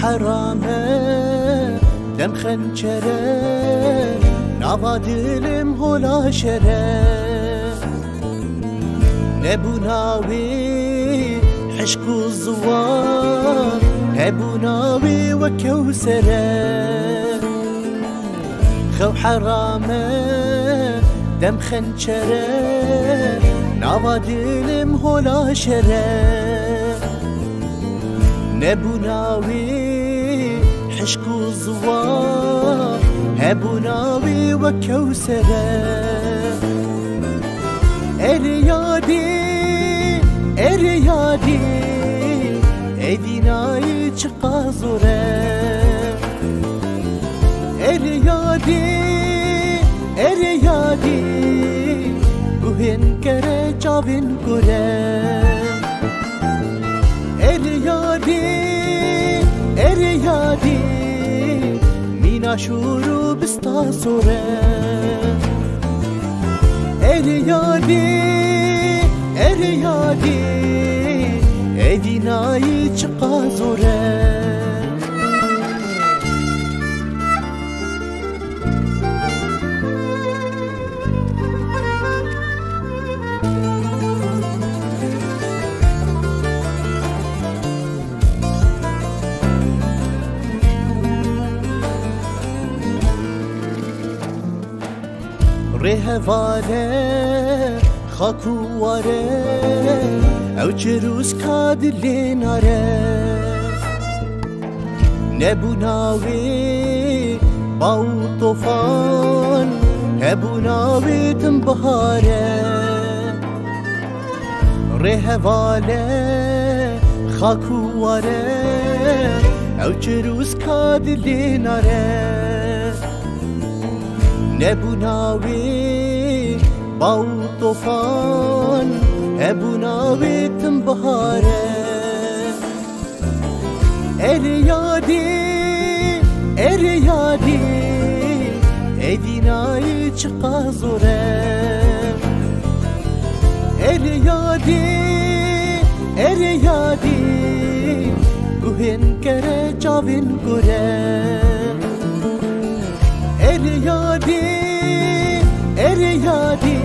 حرامه دم خنجره ناوا دلم هولا شره نبوناوي حشك الزوار هبوناوي وكوسره خو حرامه دم خنجره ناوا دلم هولا شره نبوناوي حشك الزوار هبوناوي وكوسره اريادي اريادي اديناي چقازوره اريادي اريادي گوهن کره چاوین کره اريادي اريادي مینا شورو بستا سوره اريادي اريادي اديناي چقازوره رهواله خاكواره او جروس كادلي ناره نبوناوي باو طوفان هبوناوي تنبهاره رهواله خاكواره او جروس كادلي ناره نبوناوي باو طوفان هبوناوي تنبهاره اريادي اريادي اديناي چقازوره اريادي اريادي گوهن کره چاوین کره اريادي اريادي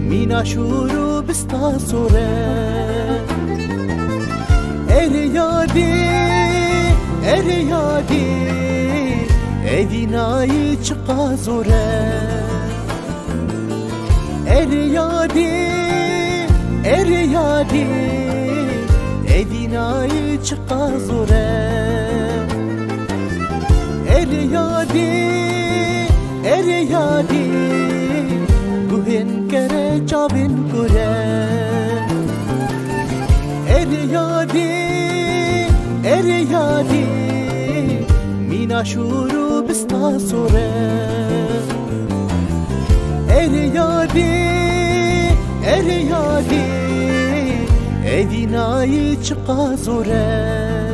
مینا شورو بستا سوره اريادي اريادي اديناي چقازوره اريادي اريادي اديناي چقازوره اريادي اريادي گوهن کره چاوین کره اريادي اريادي مینا شورو بستا سوره اريادي اريادي اديناي چقازوره